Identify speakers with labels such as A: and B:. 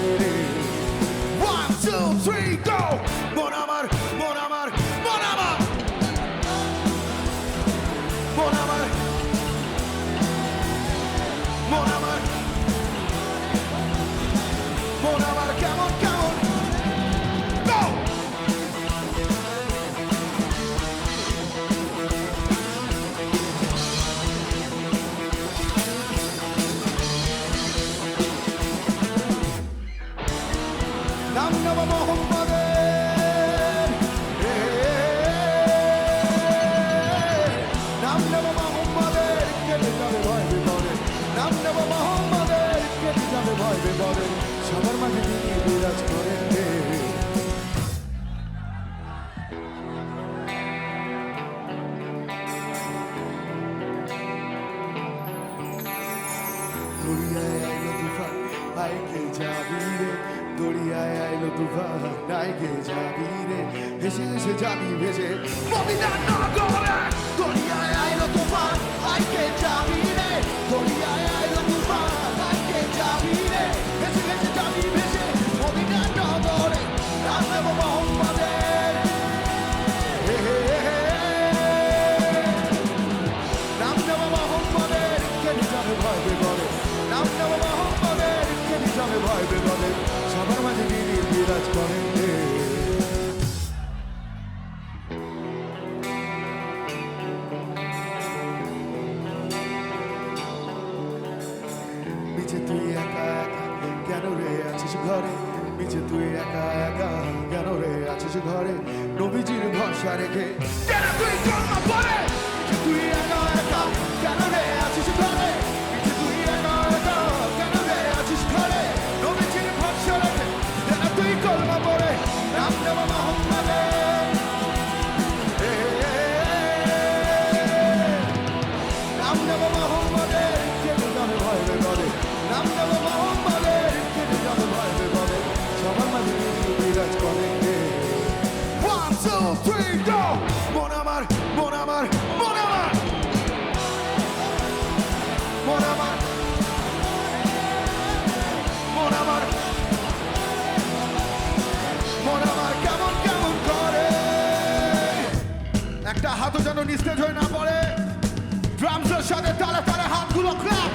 A: করে রে 1 2 3 go মন আমার মন আমার মন আমার মন আমার মন আমার মন আমার কেমন কেমন go নাম নেব মোহাম্মদের নাম নেব মোহাম্মদের কেটে যাবে ভয় বিপদে নাম নেব মোহাম্মদের কেটে যাবে ভয় বিপদে সবার মাঝে তিনি বিরাজ করেন রে দরিয়ায় আইলো তুফান আয় কে যাবি রে দরিয়ায় আইলো তুফান আয় কে যাবি রে ভেসে ভেসে যাবি ভেসে মদিনার নগরে দরিয়ায় আইলো তুফান আয় কে যাবি রে দরিয়ায় আইলো তুফান আয় কে যাবি রে ভেসে ভেসে যাবি ভেসে মদিনার নগরে নাম নেব মোহাম্মদের নাম নেব মোহাম্মদের কেটে যাবে ভয় বিপদে নাম নেব মোহাম্মদের কেটে যাবে ভয় বিপদে সবার মাঝে তিনি বিরাজ করেন রে মিছে তুই একা একা কেন রে আছিস ঘরে মিছে তুই একা একা কেন রে আছিস ঘরে নবীজির ভরসা রেখে কেন তুই কলমা পড়ে মিছে তুই একা একা কেন রে আছিস ঘরে মিছে তুই একা একা কেন রে আছিস ঘরে নবীজির ভরসা রেখে কেন তুই কলমা পড়ে নাম নেব মোহাম্মদের নাম নেব মোহাম্মদের কেটে যাবে ভয় বিপদে নাম নেব মোহাম্মদের কেটে যাবে ভয় বিপদে সবার মাঝে তিনি বিরাজ করেন রে 1 2 3 go মন আমার মন আমার মন আমার মন আমার মন আমার মন আমার কেমন কেমন করে একটা হাতও যেন নিস্তেজ হয়ে না পড়ে ড্রামসের সাথে তালে তালে হাতগুলো ক্ল্যাপ